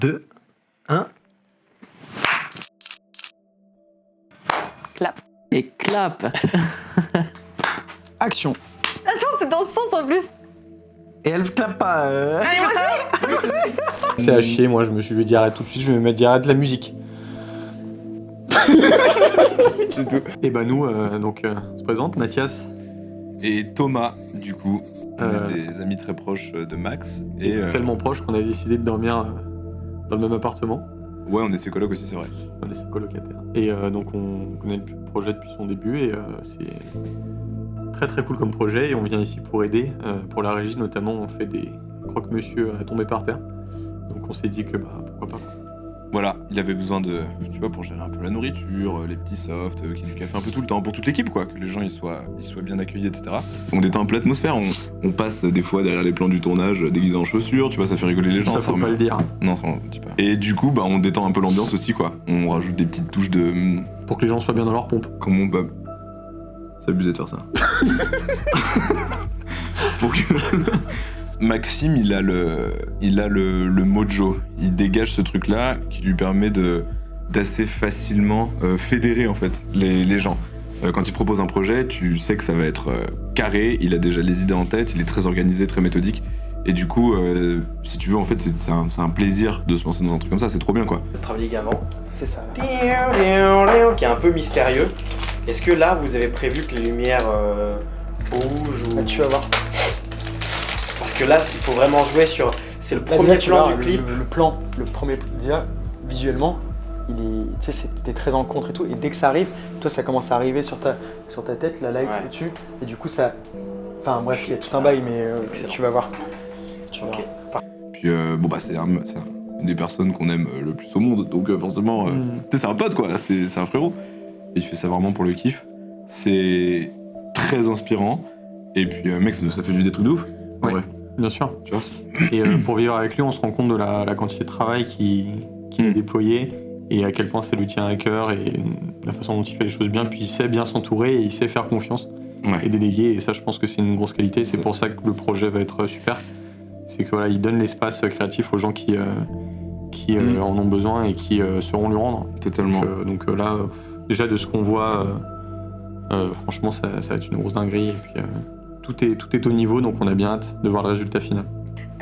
2, 1. Clap. Et clap. Action. Attends, c'est dans ce sens en plus. Et elle clappe pas. C'est à chier, moi je me suis dit arrête tout de suite, je vais me mettre dit arrête la musique. C'est tout. Et bah nous, on se présente, Mathias. Et Thomas, du coup, on Euh, est des amis très proches de Max. Et Tellement proche qu'on a décidé de dormir dans le même appartement. ouais, on est ses colocs aussi, c'est vrai. On est ses colocataires. Et donc on connaît le projet depuis son début et c'est très très cool comme projet. Et on vient ici pour aider. Pour la régie notamment, on fait des croque-monsieur à tomber par terre. Donc on s'est dit que pourquoi pas. Voilà, il avait besoin de, tu vois, pour gérer un peu la nourriture, les petits softs, qu'il y ait du café un peu tout le temps, pour toute l'équipe, quoi, que les gens ils soient bien accueillis, etc. On détend un peu l'atmosphère, on passe des fois derrière les plans du tournage déguisés en chaussures, tu vois, ça fait rigoler les gens. Ça faut pas le dire. Non, ça on le dit pas. Et du coup, on détend un peu l'ambiance aussi, quoi. On rajoute des petites touches de... Pour que les gens soient bien dans leur pompe. Comment on c'est abusé de faire ça. Pour que... Maxime, il a le mojo. Il dégage ce truc-là qui lui permet d'assez facilement fédérer en fait les gens. Quand il propose un projet, tu sais que ça va être carré. Il a déjà les idées en tête. Il est très organisé, très méthodique. Et du coup, si tu veux, en fait, c'est un plaisir de se lancer dans un truc comme ça. C'est trop bien, quoi. Le travail avant, c'est ça. Qui est un peu mystérieux. Est-ce que là, vous avez prévu que les lumières bougent ou... Tu vas voir. Parce que là, il faut vraiment jouer sur... C'est le Là, premier déjà, tu plan vois, du clip. Le plan, le premier, déjà, visuellement, il est, tu sais, c'était très en contre et tout. Et dès que ça arrive, toi, ça commence à arriver sur ta tête, la light Ouais. au-dessus. Et du coup, ça... Enfin, bref, il y a tout un bail, mais Excellent. tu vas voir. Tu vas Ok. voir. Puis, c'est une des personnes qu'on aime le plus au monde. Donc, forcément, tu sais, c'est un pote, quoi. C'est un frérot. Et il fait ça vraiment pour le kiff. C'est très inspirant. Et puis, mec, ça fait vivre des trucs de ouf. en Ouais. vrai. Bien sûr. Tu vois. Et pour vivre avec lui, on se rend compte de la quantité de travail qu'il a déployé et à quel point ça lui tient à cœur et la façon dont il fait les choses bien. Puis il sait bien s'entourer et il sait faire confiance Ouais. et déléguer. Et ça, je pense que c'est une grosse qualité. C'est Ça. pour ça que le projet va être super. C'est que voilà, il donne l'espace créatif aux gens qui en ont besoin et qui sauront lui rendre. Totalement. Donc là, déjà de ce qu'on voit, franchement, ça va être une grosse dinguerie. Et puis tout est au niveau, donc on a bien hâte de voir le résultat final.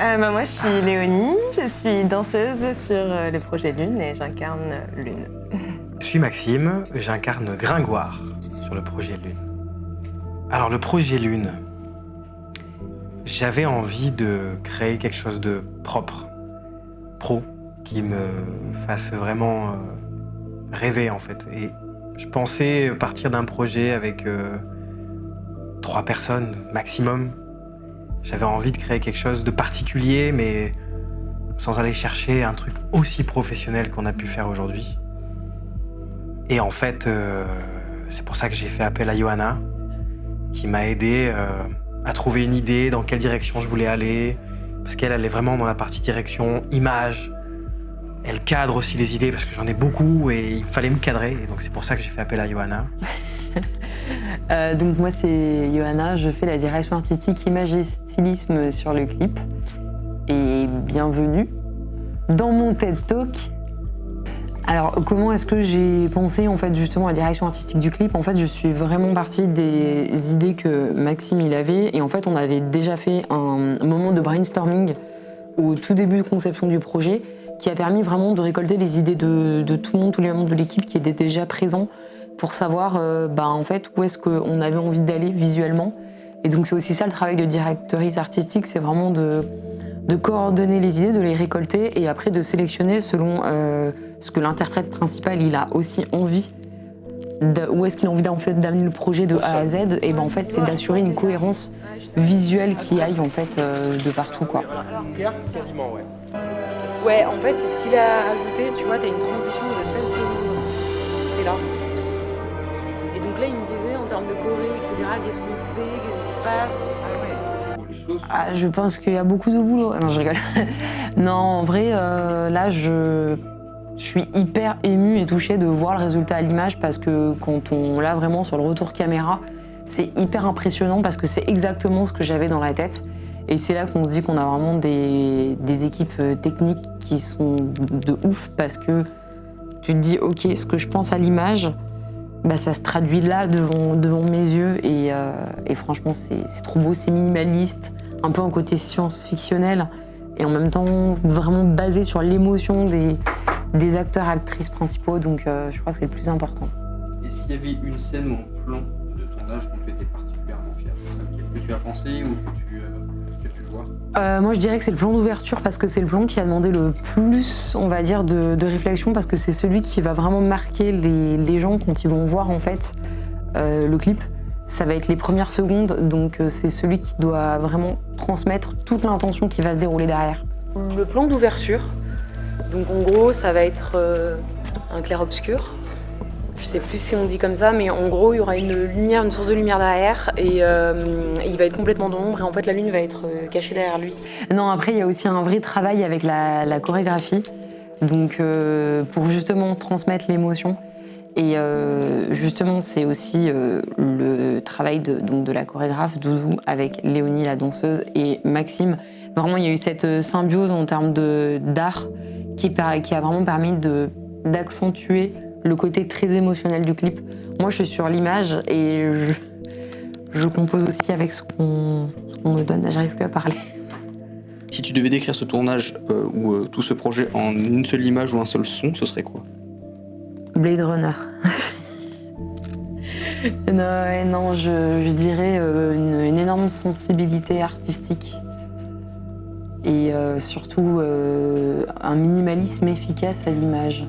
Moi, je suis Léonie, je suis danseuse sur les projets Lune et j'incarne Lune. Je suis Maxime, j'incarne Gringoire sur le projet Lune. Alors le projet Lune, j'avais envie de créer quelque chose de propre, pro, qui me fasse vraiment rêver en fait. Et je pensais partir d'un projet avec 3 personnes maximum. J'avais envie de créer quelque chose de particulier, mais sans aller chercher un truc aussi professionnel qu'on a pu faire aujourd'hui. Et en fait, c'est pour ça que j'ai fait appel à Johanna, qui m'a aidé à trouver une idée, dans quelle direction je voulais aller, parce qu'elle est vraiment dans la partie direction, image. Elle cadre aussi les idées, parce que j'en ai beaucoup et il fallait me cadrer. Et donc c'est pour ça que j'ai fait appel à Johanna. Donc moi c'est Johanna, je fais la direction artistique, image et stylisme sur le clip. Et bienvenue dans mon TED Talk. Alors comment est-ce que j'ai pensé en fait justement à la direction artistique du clip? En fait je suis vraiment partie des idées que Maxime il avait et en fait on avait déjà fait un moment de brainstorming au tout début de conception du projet qui a permis vraiment de récolter les idées de tout le monde, tous les membres de l'équipe qui étaient déjà présents pour savoir en fait où est-ce qu'on avait envie d'aller visuellement. Et donc c'est aussi ça le travail de directrice artistique, c'est vraiment de coordonner les idées, de les récolter et après de sélectionner selon ce que l'interprète principal il a aussi envie, où est-ce qu'il a envie en fait d'amener le projet de A à Z. Et en fait c'est d'assurer une cohérence visuelle qui aille en fait de partout quoi. Quasiment, ouais. Ouais, en fait c'est ce qu'il a rajouté, tu vois, t'as une transition de 16 secondes, c'est là. Et donc là, il me disait, en termes de choré, etc., qu'est-ce qu'on fait, qu'est-ce qui se passe je pense qu'il y a beaucoup de boulot. Non, je rigole. Non, en vrai, là, je suis hyper émue et touchée de voir le résultat à l'image parce que quand on l'a vraiment sur le retour caméra, c'est hyper impressionnant parce que c'est exactement ce que j'avais dans la tête. Et c'est là qu'on se dit qu'on a vraiment des équipes techniques qui sont de ouf parce que tu te dis, ok, ce que je pense à l'image, bah, ça se traduit là devant mes yeux et franchement c'est trop beau, c'est minimaliste, un peu un côté science-fictionnel et en même temps vraiment basé sur l'émotion des acteurs, actrices principaux, donc je crois que c'est le plus important. Et s'il y avait une scène ou un plan de tournage dont tu étais particulièrement fier, ce serait lequel que tu as pensé ou que tu as pu voir? Moi je dirais que c'est le plan d'ouverture parce que c'est le plan qui a demandé le plus, on va dire, de réflexion parce que c'est celui qui va vraiment marquer les gens quand ils vont voir en fait le clip. Ça va être les premières secondes, donc c'est celui qui doit vraiment transmettre toute l'intention qui va se dérouler derrière. Le plan d'ouverture, donc en gros ça va être un clair-obscur. Je sais plus si on dit comme ça, mais en gros il y aura une source de lumière derrière et il va être complètement dans l'ombre et en fait la lune va être cachée derrière lui. Non, après il y a aussi un vrai travail avec la chorégraphie, donc pour justement transmettre l'émotion. Et justement c'est aussi le travail de la chorégraphe Doudou avec Léonie la danseuse et Maxime. Vraiment il y a eu cette symbiose en termes d'art qui a vraiment permis d'accentuer le côté très émotionnel du clip. Moi, je suis sur l'image et je compose aussi avec ce qu'on me donne. J'arrive plus à parler. Si tu devais décrire ce tournage ou tout ce projet en une seule image ou un seul son, ce serait quoi? Blade Runner. non, je dirais une énorme sensibilité artistique et surtout un minimalisme efficace à l'image.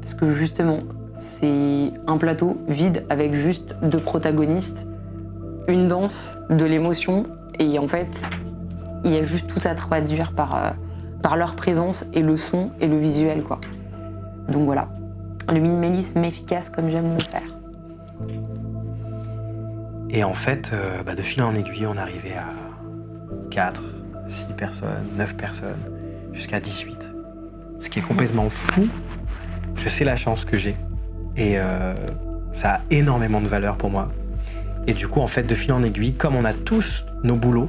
Parce que justement, c'est un plateau vide avec juste 2 protagonistes, une danse, de l'émotion, et en fait, il y a juste tout à traduire par leur présence et le son et le visuel, quoi. Donc voilà, le minimalisme efficace comme j'aime le faire. Et en fait, de fil en aiguille, on arrivait à 4, 6 personnes, 9 personnes, jusqu'à 18. Ce qui est complètement fou. Je sais la chance que j'ai et ça a énormément de valeur pour moi. Et du coup, en fait, de fil en aiguille, comme on a tous nos boulots,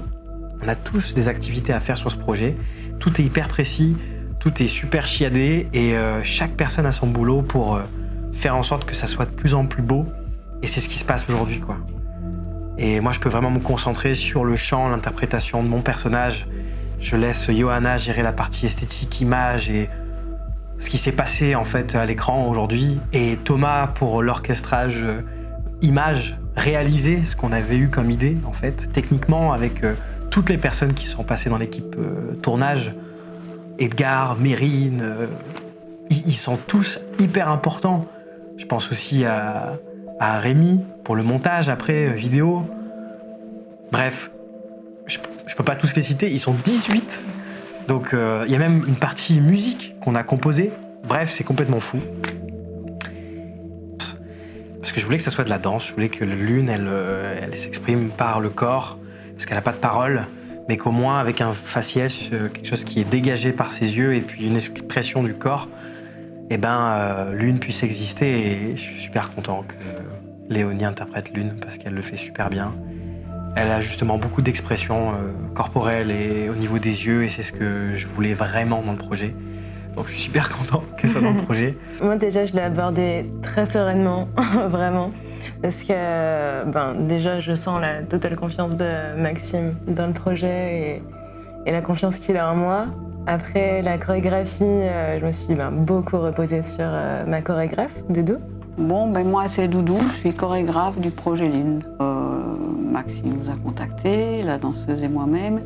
on a tous des activités à faire sur ce projet, tout est hyper précis, tout est super chiadé et chaque personne a son boulot pour faire en sorte que ça soit de plus en plus beau. Et c'est ce qui se passe aujourd'hui, quoi. Et moi, je peux vraiment me concentrer sur le chant, l'interprétation de mon personnage. Je laisse Johanna gérer la partie esthétique, image et ce qui s'est passé en fait à l'écran aujourd'hui, et Thomas pour l'orchestrage image, réaliser ce qu'on avait eu comme idée en fait, techniquement avec toutes les personnes qui sont passées dans l'équipe tournage, Edgar, Mérine, ils sont tous hyper importants. Je pense aussi à Rémi pour le montage après, vidéo. Bref, je peux pas tous les citer, ils sont 18. Donc il y a même une partie musique qu'on a composée. Bref, c'est complètement fou. Parce que je voulais que ça soit de la danse, je voulais que la lune, elle s'exprime par le corps, parce qu'elle n'a pas de parole, mais qu'au moins avec un faciès, quelque chose qui est dégagé par ses yeux et puis une expression du corps, Lune puisse exister. Et je suis super content que Léonie interprète Lune parce qu'elle le fait super bien. Elle a justement beaucoup d'expressions corporelles et au niveau des yeux, et c'est ce que je voulais vraiment dans le projet. Donc je suis super content qu'elle soit dans le projet. Moi déjà, je l'ai abordé très sereinement, vraiment, parce que déjà, je sens la totale confiance de Maxime dans le projet et la confiance qu'il a en moi. Après la chorégraphie, je me suis beaucoup reposée sur ma chorégraphe, Doudou. Bon, moi c'est Doudou, je suis chorégraphe du projet Lune. Maxime nous a contactés, la danseuse et moi-même.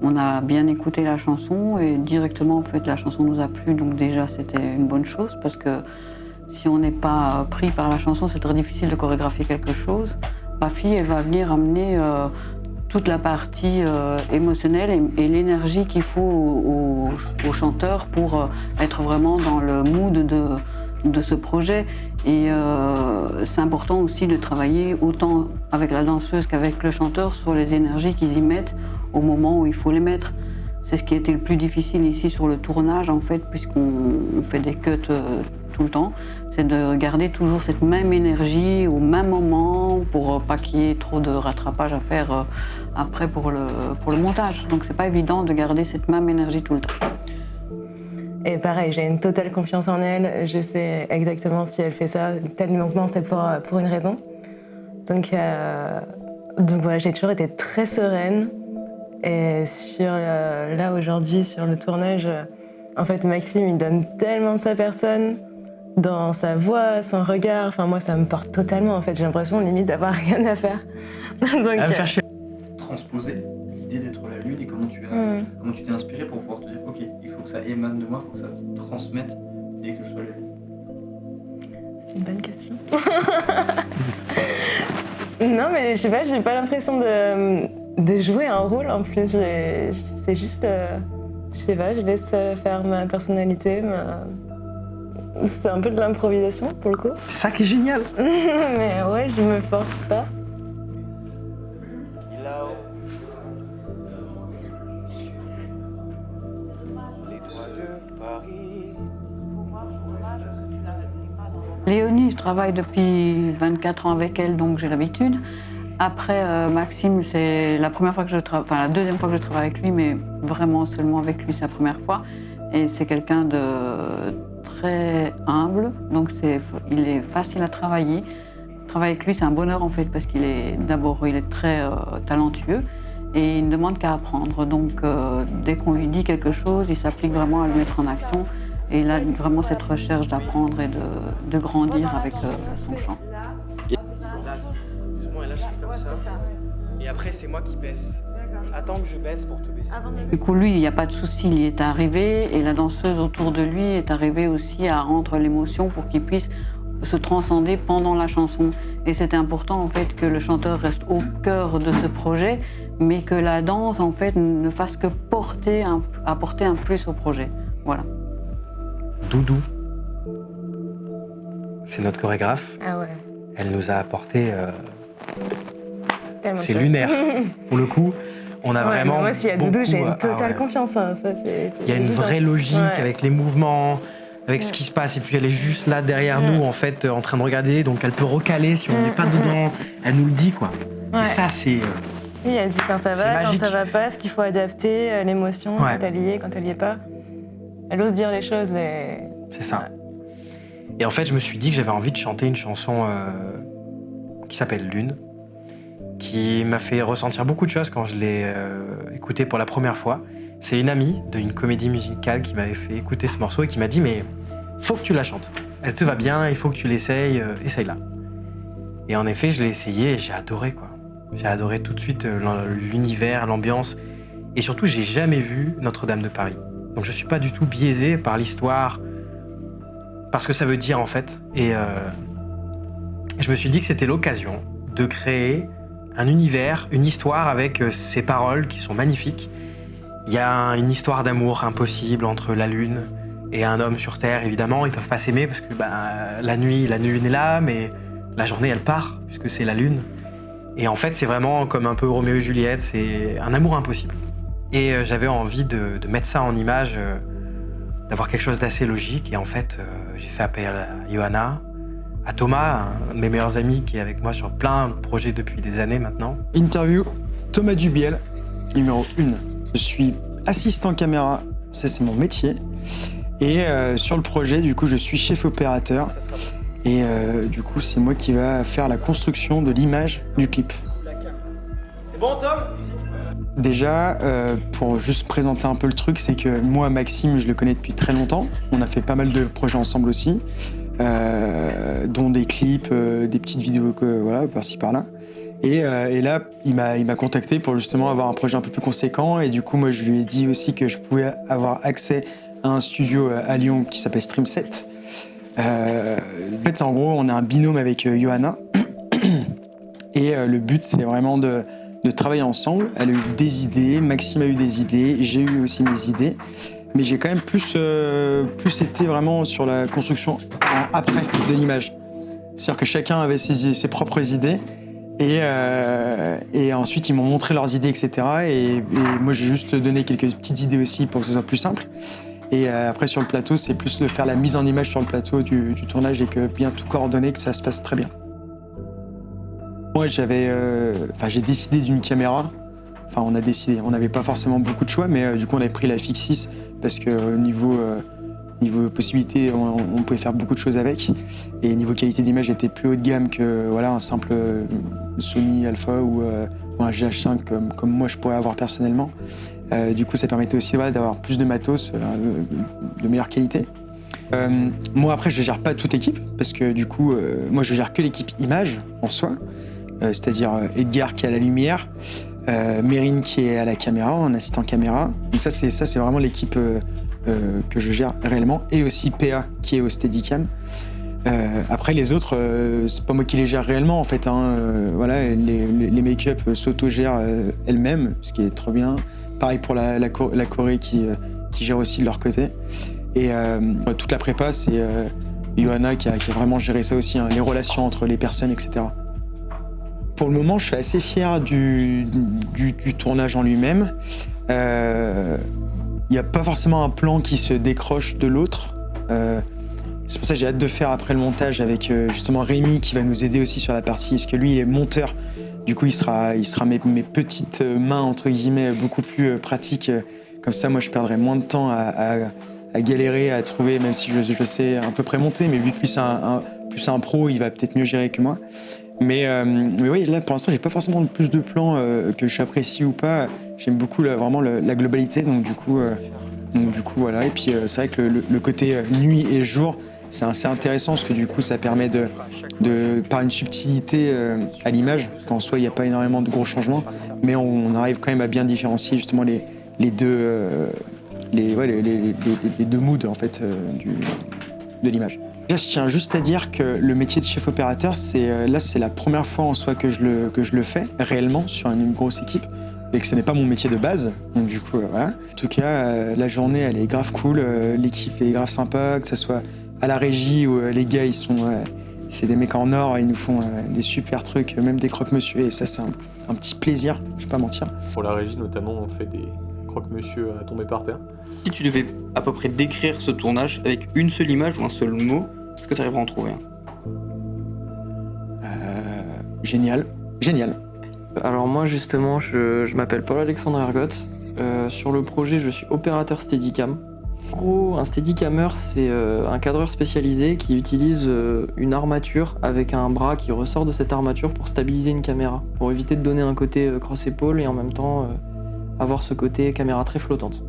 On a bien écouté la chanson et directement en fait la chanson nous a plu, donc déjà c'était une bonne chose parce que si on n'est pas pris par la chanson, c'est très difficile de chorégraphier quelque chose. Ma fille, elle va venir amener toute la partie émotionnelle et l'énergie qu'il faut aux chanteurs pour être vraiment dans le mood de ce projet. Et c'est important aussi de travailler autant avec la danseuse qu'avec le chanteur sur les énergies qu'ils y mettent au moment où il faut les mettre. C'est ce qui a été le plus difficile ici sur le tournage en fait, puisqu'on fait des cuts tout le temps, c'est de garder toujours cette même énergie au même moment pour pas qu'il y ait trop de rattrapage à faire après pour le montage. Donc c'est pas évident de garder cette même énergie tout le temps. Et pareil, j'ai une totale confiance en elle. Je sais exactement si elle fait ça, tel mouvement, c'est pour une raison. Donc voilà, j'ai toujours été très sereine. Et là aujourd'hui, sur le tournage, en fait, Maxime, il donne tellement de sa personne, dans sa voix, son regard. Enfin, moi, ça me porte totalement. En fait, j'ai l'impression limite d'avoir rien à faire. Donc, Transposer l'idée d'être la lune et comment tu t'es inspiré pour pouvoir te dire ok, il faut que ça émane de moi, il faut que ça se transmette dès que je sois la lune. C'est une bonne question. Non, mais je sais pas, j'ai pas l'impression de jouer un rôle en plus. C'est juste, je sais pas, je laisse faire ma personnalité. C'est un peu de l'improvisation pour le coup. C'est ça qui est génial. Mais ouais, je me force pas. Léonie, je travaille depuis 24 ans avec elle, donc j'ai l'habitude. Après, Maxime, c'est la première fois que la deuxième fois que je travaille avec lui, mais vraiment seulement avec lui, c'est la première fois. Et c'est quelqu'un de très humble, donc il est facile à travailler. Travailler avec lui, c'est un bonheur en fait, parce qu'il est très talentueux et il ne demande qu'à apprendre. Donc, dès qu'on lui dit quelque chose, il s'applique vraiment à le mettre en action. Et il a vraiment cette recherche d'apprendre et de grandir avec son chant. Doucement, et là je fais comme ça. Et après c'est moi qui baisse. Attends que je baisse pour te baisser. Du coup, lui, il n'y a pas de souci, il est arrivé et la danseuse autour de lui est arrivée aussi à rendre l'émotion pour qu'il puisse se transcender pendant la chanson. Et c'était important en fait que le chanteur reste au cœur de ce projet, mais que la danse en fait ne fasse que apporter un plus au projet. Voilà. Doudou, c'est notre chorégraphe. Ah ouais. Elle nous a apporté. Tellement C'est de lunaire. Pour le coup, on a vraiment. Moi, s'il y a Doudou, j'ai une totale confiance. Hein. Il y a une vraie logique avec les mouvements, avec ce qui se passe. Et puis elle est juste là derrière nous, en fait, en train de regarder. Donc elle peut recaler si on n'est pas dedans. Elle nous le dit, quoi. Et ça, c'est. Oui, elle dit quand ça va, magique. quand ça va pas, ce qu'il faut adapter, l'émotion, quand elle y est, quand elle y est pas. Elle ose dire les choses et... C'est ça. Et en fait, je me suis dit que j'avais envie de chanter une chanson qui s'appelle Lune, qui m'a fait ressentir beaucoup de choses quand je l'ai écoutée pour la première fois. C'est une amie d'une comédie musicale qui m'avait fait écouter ce morceau et qui m'a dit « Mais faut que tu la chantes. Elle te va bien, il faut que tu l'essayes, essaye-la. » Et en effet, je l'ai essayé et j'ai adoré, quoi. J'ai adoré tout de suite l'univers, l'ambiance. Et surtout, j'ai jamais vu Notre-Dame de Paris. Donc je suis pas du tout biaisé par l'histoire, par ce que ça veut dire en fait. Et je me suis dit que c'était l'occasion de créer un univers, une histoire avec ces paroles qui sont magnifiques. Il y a une histoire d'amour impossible entre la lune et un homme sur Terre, évidemment. Ils peuvent pas s'aimer parce que la lune est là, mais la journée elle part puisque c'est la lune. Et en fait c'est vraiment comme un peu Roméo et Juliette, c'est un amour impossible. Et j'avais envie de mettre ça en image, d'avoir quelque chose d'assez logique. Et en fait, j'ai fait appel à Johanna, à Thomas, un de mes meilleurs amis qui est avec moi sur plein de projets depuis des années maintenant. Interview, Thomas Dubiel, numéro 1. Je suis assistant caméra, ça c'est mon métier. Et sur le projet, du coup, je suis chef opérateur. Et du coup, c'est moi qui va faire la construction de l'image du clip. C'est bon, Tom? Déjà, pour juste présenter un peu le truc, c'est que moi, Maxime, je le connais depuis très longtemps. On a fait pas mal de projets ensemble aussi, dont des clips, des petites vidéos, voilà, par-ci par-là. Et là, il m'a contacté pour justement avoir un projet un peu plus conséquent. Et du coup, moi, je lui ai dit aussi que je pouvais avoir accès à un studio à Lyon qui s'appelle Stream7. En fait, en gros, on a un binôme avec Johanna. Et le but, c'est vraiment de travailler ensemble. Elle a eu des idées, Maxime a eu des idées, j'ai eu aussi mes idées. Mais j'ai quand même plus été vraiment sur la construction après de l'image. C'est-à-dire que chacun avait ses propres idées. Et ensuite, ils m'ont montré leurs idées, etc. Et moi, j'ai juste donné quelques petites idées aussi pour que ce soit plus simple. Et après sur le plateau, c'est plus de faire la mise en image sur le plateau du tournage et que bien tout coordonner, que ça se passe très bien. Moi j'ai décidé d'une caméra. Enfin on a décidé, on n'avait pas forcément beaucoup de choix, mais du coup on avait pris la Fix6 parce que niveau possibilité, on pouvait faire beaucoup de choses avec. Et niveau qualité d'image, était plus haut de gamme que voilà, un simple Sony Alpha ou un GH5 comme moi je pourrais avoir personnellement. Du coup, ça permettait aussi d'avoir plus de matos, de meilleure qualité. Moi, après, je gère pas toute l'équipe parce que du coup, moi, je gère que l'équipe image en soi, c'est-à-dire Edgar qui est à la lumière, Mérine qui est à la caméra, en assistant caméra. Donc ça, c'est vraiment l'équipe que je gère réellement, et aussi PA qui est au Steadicam. Après les autres, c'est pas moi qui les gère réellement en fait. Voilà, les make-up s'auto-gèrent elles-mêmes, ce qui est trop bien. Pareil pour la Corée qui gère aussi de leur côté. Et toute la prépa, c'est Johanna qui a vraiment géré ça aussi, les relations entre les personnes, etc. Pour le moment, je suis assez fier du tournage en lui-même. Il n'y a pas forcément un plan qui se décroche de l'autre. C'est pour ça que j'ai hâte de faire après le montage avec justement Rémi qui va nous aider aussi sur la partie, parce que lui il est monteur. Du coup il sera mes petites mains entre guillemets beaucoup plus pratiques. Comme ça moi je perdrai moins de temps à galérer, à trouver, même si je sais à peu près monter, mais vu que lui c'est plus un pro, il va peut-être mieux gérer que moi. Mais oui, là pour l'instant j'ai pas forcément plus de plans que j'apprécie ou pas. J'aime beaucoup vraiment la globalité, donc du coup voilà. Et puis c'est vrai que le côté nuit et jour, c'est assez intéressant parce que du coup ça permet de par une subtilité à l'image, parce qu'en soi il n'y a pas énormément de gros changements, mais on arrive quand même à bien différencier justement les deux moods en fait de l'image. Déjà, je tiens juste à dire que le métier de chef opérateur, c'est la première fois en soi que je le fais réellement sur une grosse équipe, et que ce n'est pas mon métier de base. Donc du coup, voilà. En tout cas, la journée, elle est grave cool, l'équipe est grave sympa, que ce soit à la régie où les gars, c'est des mecs en or, ils nous font des super trucs, même des croque-monsieur, et ça, c'est un petit plaisir, je vais pas mentir. Pour la régie, notamment, on fait des croque-monsieur à tomber par terre. Si tu devais à peu près décrire ce tournage avec une seule image ou un seul mot, est-ce que tu arriveras à en trouver un? Génial. Alors moi justement, je m'appelle Paul-Alexandre Ergot. Sur le projet, je suis opérateur Steadicam. En gros, un Steadicammer, c'est un cadreur spécialisé qui utilise une armature avec un bras qui ressort de cette armature pour stabiliser une caméra, pour éviter de donner un côté cross-épaule et en même temps avoir ce côté caméra très flottante.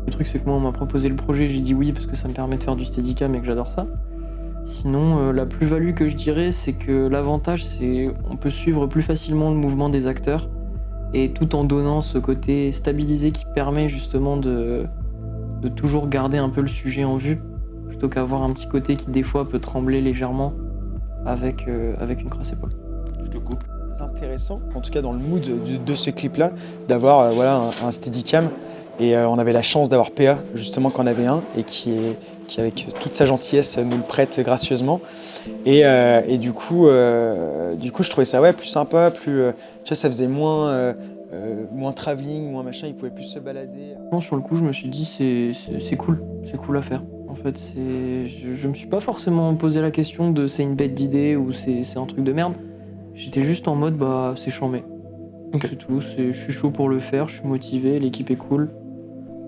Le truc, c'est que moi, on m'a proposé le projet, j'ai dit oui parce que ça me permet de faire du Steadicam et que j'adore ça. Sinon, la plus-value que je dirais, c'est que l'avantage, c'est qu'on peut suivre plus facilement le mouvement des acteurs, et tout en donnant ce côté stabilisé qui permet justement de toujours garder un peu le sujet en vue, plutôt qu'avoir un petit côté qui des fois peut trembler légèrement avec une cross-épaule. Je te coupe. C'est intéressant, en tout cas dans le mood de ce clip-là, d'avoir un Steadicam. Et on avait la chance d'avoir PA, justement, qu'on avait un, et qui avec toute sa gentillesse, nous le prête gracieusement. Et du coup, je trouvais ça plus sympa, plus, tu vois, ça faisait moins travelling, moins machin, il pouvait plus se balader. Sur le coup, je me suis dit, c'est cool à faire. En fait, je me suis pas forcément posé la question de c'est une bête d'idée ou c'est un truc de merde. J'étais juste en mode, c'est chambé. Okay. C'est tout, je suis chaud pour le faire, je suis motivé, l'équipe est cool.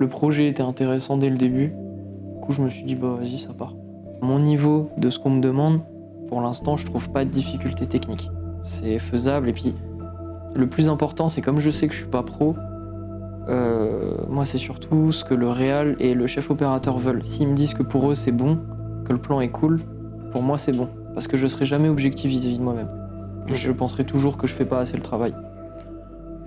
Le projet était intéressant dès le début. Du coup, je me suis dit, vas-y, ça part. Mon niveau de ce qu'on me demande, pour l'instant, je trouve pas de difficulté technique. C'est faisable, et puis le plus important, c'est comme je sais que je suis pas pro, moi, c'est surtout ce que le réal et le chef opérateur veulent. S'ils me disent que pour eux, c'est bon, que le plan est cool, pour moi, c'est bon. Parce que je serai jamais objectif vis-à-vis de moi-même. Je penserai toujours que je fais pas assez le travail.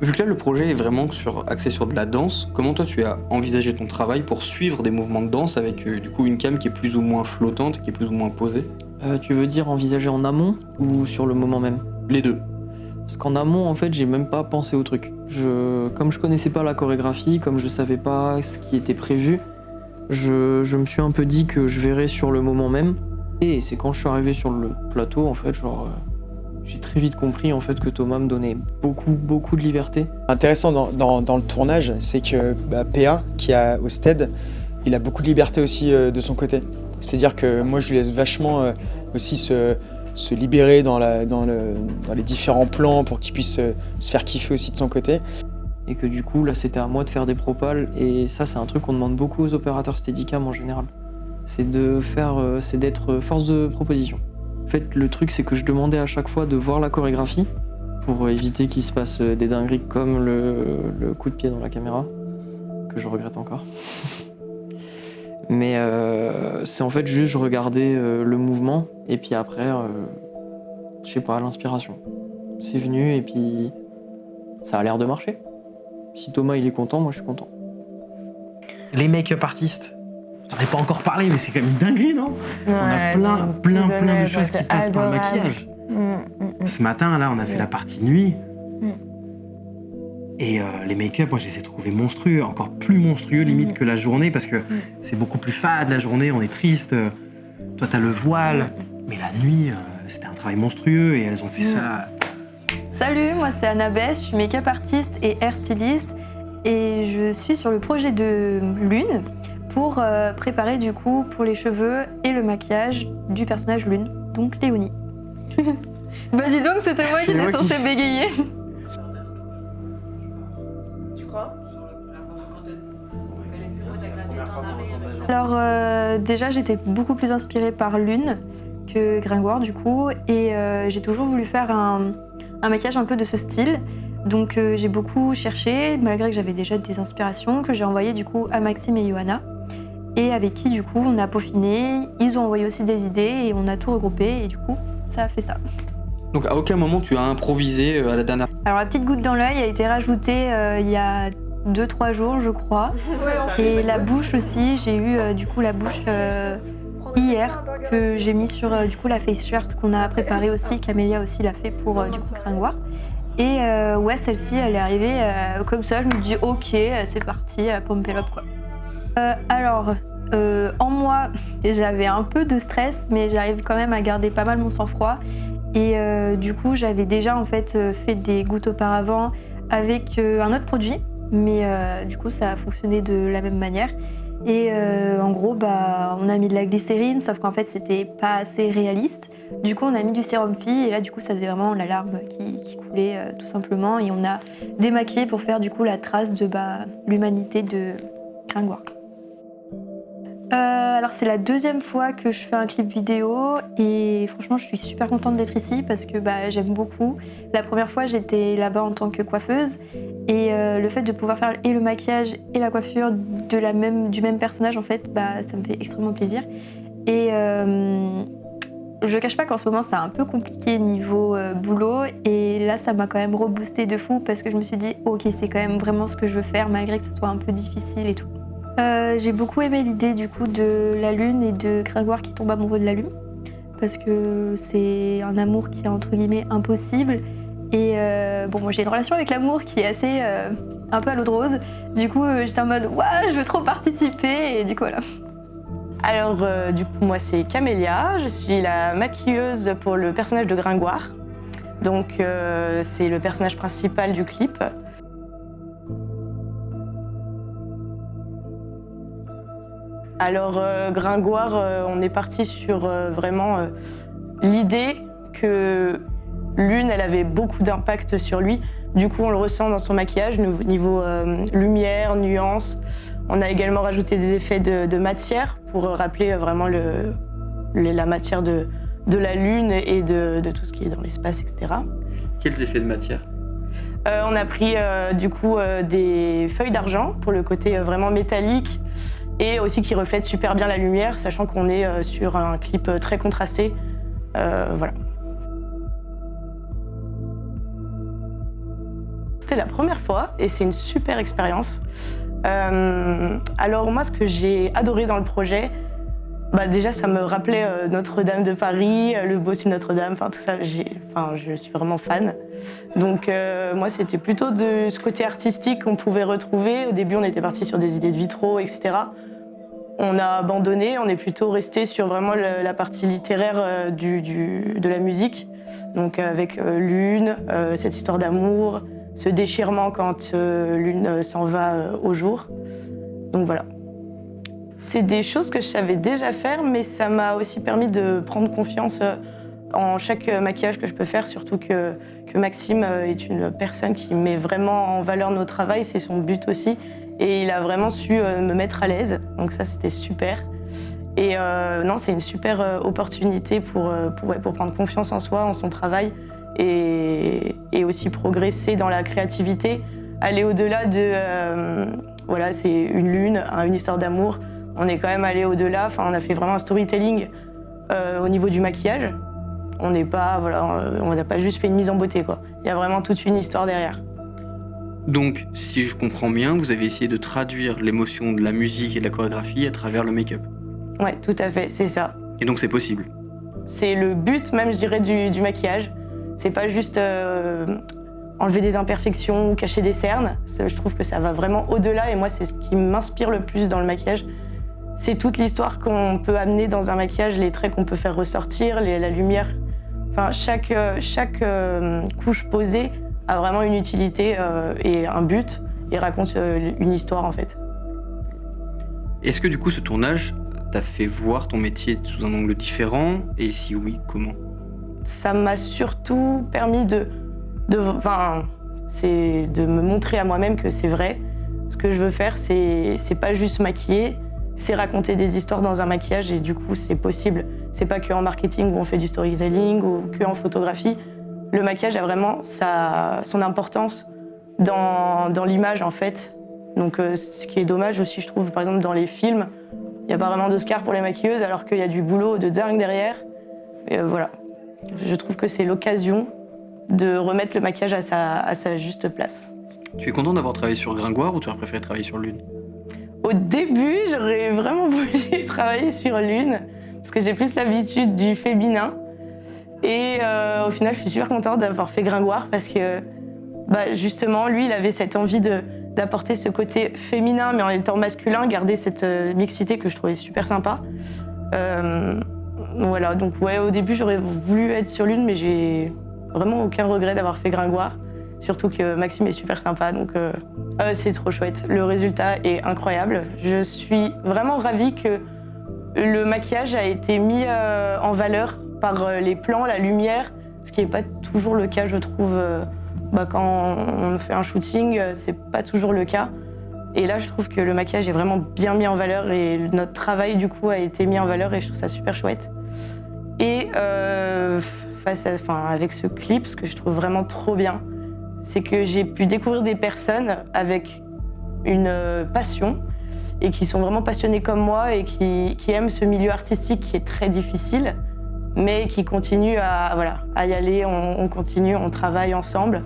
Vu que là, le projet est vraiment axé sur de la danse, comment toi tu as envisagé ton travail pour suivre des mouvements de danse avec du coup une cam qui est plus ou moins flottante, qui est plus ou moins posée? Tu veux dire envisager en amont ou sur le moment même? Les deux. Parce qu'en amont, en fait, j'ai même pas pensé au truc. Comme je connaissais pas la chorégraphie, comme je savais pas ce qui était prévu, je me suis un peu dit que je verrais sur le moment même. Et c'est quand je suis arrivé sur le plateau, en fait, j'ai très vite compris en fait que Thomas me donnait beaucoup de liberté. Intéressant dans le tournage, c'est que PA, qui est au STED, il a beaucoup de liberté aussi de son côté. C'est-à-dire que moi, je lui laisse vachement aussi se libérer dans les différents plans pour qu'il puisse se faire kiffer aussi de son côté. Et que du coup, là, c'était à moi de faire des propals. Et ça, c'est un truc qu'on demande beaucoup aux opérateurs Steadicam en général. C'est d'être force de proposition. En fait, le truc, c'est que je demandais à chaque fois de voir la chorégraphie pour éviter qu'il se passe des dingueries comme le coup de pied dans la caméra, que je regrette encore. Mais c'est en fait juste je regardais le mouvement et puis après, je sais pas, l'inspiration. C'est venu et puis ça a l'air de marcher. Si Thomas il est content, moi je suis content. Les make-up artistes, j'en ai pas encore parlé, mais c'est quand même une dinguerie, non? On a plein de choses qui passent par le maquillage. Ce matin, là, on a fait la partie nuit. Et les make-up, moi, je les ai trouvés monstrueux, encore plus monstrueux limite que la journée, parce que c'est beaucoup plus fade la journée, on est triste. Toi, t'as le voile, mais la nuit, c'était un travail monstrueux et elles ont fait ça. Salut, moi c'est Annabeth, je suis make-up artiste et hair styliste et je suis sur le projet de Lune pour préparer du coup pour les cheveux et le maquillage du personnage Lune, donc Léonie. Bah dis donc, c'était moi qui étais censée bégayer. Tu crois? Alors déjà j'étais beaucoup plus inspirée par Lune que Gringoire du coup et j'ai toujours voulu faire un maquillage un peu de ce style. Donc j'ai beaucoup cherché, malgré que j'avais déjà des inspirations, que j'ai envoyées du coup à Maxime et Johanna. Et avec qui du coup on a peaufiné, ils ont envoyé aussi des idées et on a tout regroupé et du coup ça a fait ça. Donc à aucun moment tu as improvisé à la dernière... Alors la petite goutte dans l'œil a été rajoutée il y a 2-3 jours je crois. Et la bouche aussi, j'ai eu du coup la bouche hier que j'ai mis sur du coup la face shirt qu'on a préparée aussi, qu'Amélia aussi l'a fait pour du coup Gringoire. Et ouais, celle-ci elle est arrivée comme ça, je me dis ok, c'est parti, pump it up quoi. Alors en moi j'avais un peu de stress mais j'arrive quand même à garder pas mal mon sang-froid et du coup j'avais déjà en fait fait des gouttes auparavant avec un autre produit mais du coup ça a fonctionné de la même manière. Et en gros, bah, on a mis de la glycérine, sauf qu'en fait, c'était pas assez réaliste. Du coup, on a mis du sérum fille, et là, du coup, ça faisait vraiment la larme qui coulait, tout simplement. Et on a démaquillé pour faire, du coup, la trace de l'humanité de Gringoire. Alors, c'est la deuxième fois que je fais un clip vidéo, et franchement, je suis super contente d'être ici parce que j'aime beaucoup. La première fois, j'étais là-bas en tant que coiffeuse, et le fait de pouvoir faire et le maquillage et la coiffure du même personnage, en fait, ça me fait extrêmement plaisir. Et je cache pas qu'en ce moment, c'est un peu compliqué niveau boulot, et là, ça m'a quand même reboosté de fou parce que je me suis dit, ok, c'est quand même vraiment ce que je veux faire, malgré que ce soit un peu difficile et tout. J'ai beaucoup aimé l'idée du coup de la lune et de Gringoire qui tombe amoureux de la lune parce que c'est un amour qui est entre guillemets impossible et bon moi j'ai une relation avec l'amour qui est assez un peu à l'eau de rose, du coup j'étais en mode ouais je veux trop participer et du coup voilà. Alors du coup moi c'est Camélia, je suis la maquilleuse pour le personnage de Gringoire, donc c'est le personnage principal du clip. Alors Gringoire, on est parti sur vraiment l'idée que Lune, elle avait beaucoup d'impact sur lui. Du coup, on le ressent dans son maquillage, niveau lumière, nuances. On a également rajouté des effets de matière pour rappeler vraiment la matière de la Lune et de tout ce qui est dans l'espace, etc. Quels effets de matière? On a pris du coup des feuilles d'argent pour le côté vraiment métallique et aussi qui reflète super bien la lumière, sachant qu'on est sur un clip très contrasté. Voilà. C'était la première fois et c'est une super expérience. Alors moi, ce que j'ai adoré dans le projet, déjà ça me rappelait Notre-Dame de Paris, le bossu de Notre-Dame, enfin tout ça, je suis vraiment fan. Donc moi c'était plutôt de ce côté artistique qu'on pouvait retrouver. Au début on était parti sur des idées de vitraux, etc. On a abandonné, on est plutôt resté sur vraiment la partie littéraire de la musique. Donc avec Lune, cette histoire d'amour, ce déchirement quand Lune s'en va au jour. Donc voilà. C'est des choses que je savais déjà faire, mais ça m'a aussi permis de prendre confiance en chaque maquillage que je peux faire, surtout que Maxime est une personne qui met vraiment en valeur nos travails, c'est son but aussi. Et il a vraiment su me mettre à l'aise, donc ça c'était super. Et non, c'est une super opportunité pour prendre confiance en soi, en son travail, et aussi progresser dans la créativité, aller au-delà de... voilà, c'est une lune, une histoire d'amour. On est quand même allé au-delà, on a fait vraiment un storytelling au niveau du maquillage. On n'a pas juste fait une mise en beauté, quoi. Il y a vraiment toute une histoire derrière. Donc, si je comprends bien, vous avez essayé de traduire l'émotion de la musique et de la chorégraphie à travers le make-up. Ouais, tout à fait, c'est ça. Et donc c'est possible. C'est le but même, je dirais, du maquillage. C'est pas juste enlever des imperfections ou cacher des cernes. Je trouve que ça va vraiment au-delà et moi, c'est ce qui m'inspire le plus dans le maquillage. C'est toute l'histoire qu'on peut amener dans un maquillage, les traits qu'on peut faire ressortir, la lumière. Enfin, chaque couche posée a vraiment une utilité et un but et raconte une histoire en fait. Est-ce que du coup ce tournage t'a fait voir ton métier sous un angle différent et si oui, comment? Ça m'a surtout permis de me montrer à moi-même que c'est vrai. Ce que je veux faire, c'est pas juste maquiller, c'est raconter des histoires dans un maquillage et du coup c'est possible. C'est pas qu'en marketing où on fait du storytelling ou qu'en photographie. Le maquillage a vraiment son importance dans l'image en fait. Donc ce qui est dommage aussi je trouve par exemple dans les films, il n'y a pas vraiment d'Oscar pour les maquilleuses alors qu'il y a du boulot de dingue derrière. Et voilà. Je trouve que c'est l'occasion de remettre le maquillage à sa juste place. Tu es content d'avoir travaillé sur Gringoire ou tu aurais préféré travailler sur Lune? Au début, j'aurais vraiment voulu travailler sur Lune parce que j'ai plus l'habitude du féminin. Et au final, je suis super contente d'avoir fait Gringoire parce que justement, lui, il avait cette envie d'apporter ce côté féminin mais en étant masculin, garder cette mixité que je trouvais super sympa. Voilà, donc ouais, au début, j'aurais voulu être sur Lune, mais j'ai vraiment aucun regret d'avoir fait Gringoire. Surtout que Maxime est super sympa, donc c'est trop chouette. Le résultat est incroyable. Je suis vraiment ravie que le maquillage a été mis en valeur par les plans, la lumière, ce qui n'est pas toujours le cas, je trouve. Quand on fait un shooting, c'est pas toujours le cas. Et là, je trouve que le maquillage est vraiment bien mis en valeur et notre travail, du coup, a été mis en valeur et je trouve ça super chouette. Et avec ce clip, ce que je trouve vraiment trop bien, c'est que j'ai pu découvrir des personnes avec une passion et qui sont vraiment passionnées comme moi et qui aiment ce milieu artistique qui est très difficile, mais qui continuent à y aller, on continue, on travaille ensemble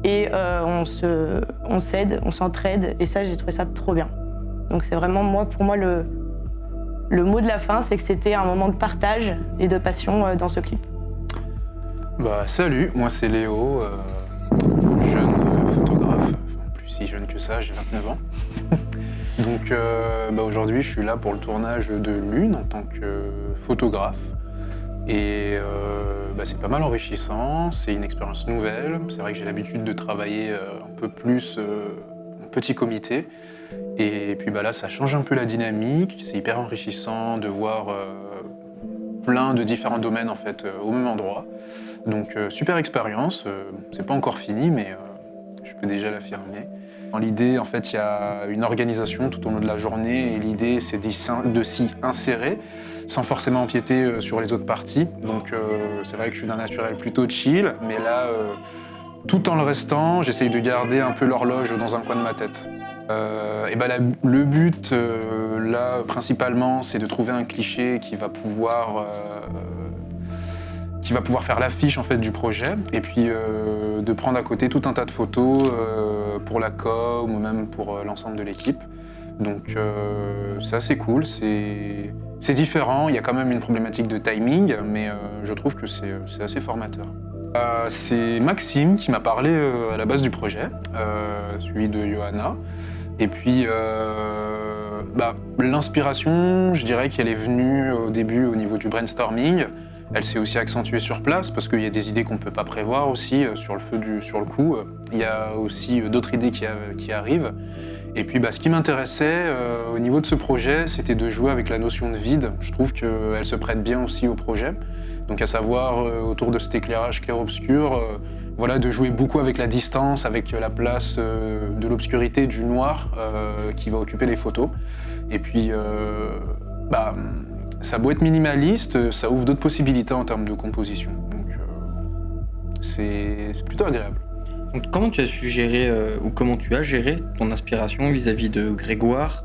et on s'aide, on s'entraide et ça, j'ai trouvé ça trop bien. Donc c'est vraiment, pour moi, le mot de la fin, c'est que c'était un moment de partage et de passion dans ce clip. Salut, moi c'est Léo, jeune photographe, enfin, plus si jeune que ça, j'ai 29 ans. Donc aujourd'hui je suis là pour le tournage de Lune en tant que photographe. Et c'est pas mal enrichissant, c'est une expérience nouvelle. C'est vrai que j'ai l'habitude de travailler un peu plus en petit comité. Et puis là, ça change un peu la dynamique. C'est hyper enrichissant de voir plein de différents domaines en fait au même endroit. Donc super expérience. C'est pas encore fini, mais je peux déjà l'affirmer. Dans l'idée, en fait, il y a une organisation tout au long de la journée et l'idée, c'est de s'y insérer sans forcément empiéter sur les autres parties. Donc c'est vrai que je suis d'un naturel plutôt chill, mais là, tout en le restant, j'essaye de garder un peu l'horloge dans un coin de ma tête. Le but, là, principalement, c'est de trouver un cliché qui va pouvoir faire l'affiche en fait, du projet, et puis de prendre à côté tout un tas de photos pour la com ou même pour l'ensemble de l'équipe. Donc c'est assez cool, c'est différent, il y a quand même une problématique de timing, mais je trouve que c'est assez formateur. C'est Maxime qui m'a parlé à la base du projet, celui de Johanna. Et puis l'inspiration, je dirais qu'elle est venue au début au niveau du brainstorming. Elle s'est aussi accentuée sur place parce qu'il y a des idées qu'on ne peut pas prévoir aussi sur le coup. Il y a aussi d'autres idées qui arrivent. Et puis ce qui m'intéressait au niveau de ce projet, c'était de jouer avec la notion de vide. Je trouve qu'elle se prête bien aussi au projet. Donc à savoir autour de cet éclairage clair-obscur, de jouer beaucoup avec la distance, avec la place de l'obscurité, du noir qui va occuper les photos. Et puis ça a beau être minimaliste, ça ouvre d'autres possibilités en termes de composition. Donc c'est plutôt agréable. Donc, comment tu as su gérer, ou comment tu as géré ton inspiration vis-à-vis de Gringoire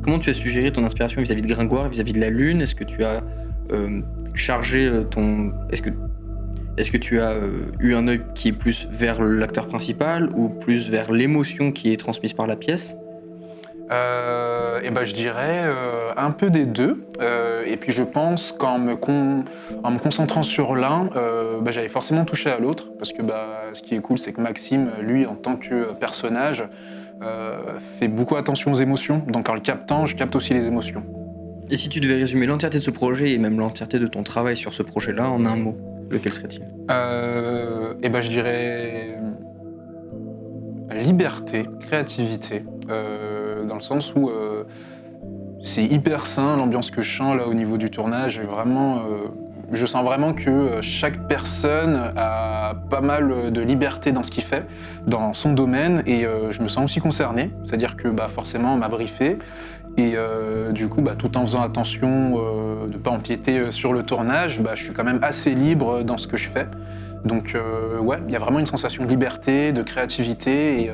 Comment tu as su gérer ton inspiration vis-à-vis de Gringoire, vis-à-vis de la Lune? Est-ce que tu as chargé ton... Est-ce que tu as eu un œil qui est plus vers l'acteur principal ou plus vers l'émotion qui est transmise par la pièce? Je dirais un peu des deux. Et puis je pense qu'en me concentrant sur l'un, j'allais forcément toucher à l'autre. Parce que ce qui est cool, c'est que Maxime, lui, en tant que personnage, fait beaucoup attention aux émotions. Donc en le captant, je capte aussi les émotions. Et si tu devais résumer l'entièreté de ce projet et même l'entièreté de ton travail sur ce projet-là en un mot, lequel serait-il? Je dirais liberté, créativité, dans le sens où c'est hyper sain l'ambiance que je sens là au niveau du tournage. Et vraiment, je sens vraiment que chaque personne a pas mal de liberté dans ce qu'il fait, dans son domaine, et je me sens aussi concerné. C'est-à-dire que forcément on m'a briefé. Et du coup, tout en faisant attention de ne pas empiéter sur le tournage, je suis quand même assez libre dans ce que je fais. Donc il y a vraiment une sensation de liberté, de créativité, et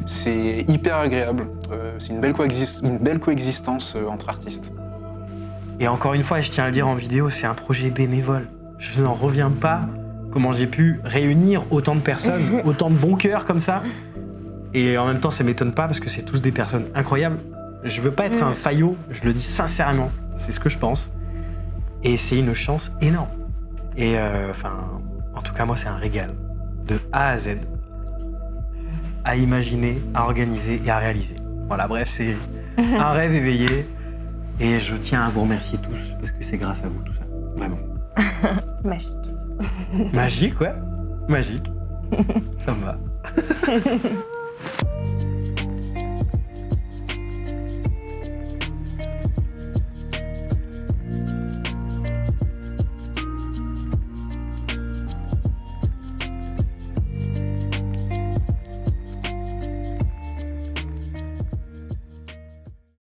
c'est hyper agréable. C'est une belle coexistence entre artistes. Et encore une fois, je tiens à le dire en vidéo, c'est un projet bénévole. Je n'en reviens pas comment j'ai pu réunir autant de personnes, autant de bons cœurs comme ça. Et en même temps, ça m'étonne pas parce que c'est tous des personnes incroyables. Je veux pas être un faillot, je le dis sincèrement, c'est ce que je pense. Et c'est une chance énorme. Et en tout cas, moi, c'est un régal. De A à Z. À imaginer, à organiser et à réaliser. Voilà, bref, c'est un rêve éveillé. Et je tiens à vous remercier tous, parce que c'est grâce à vous tout ça. Vraiment. Magique. Magique, ouais. Magique. Ça me va.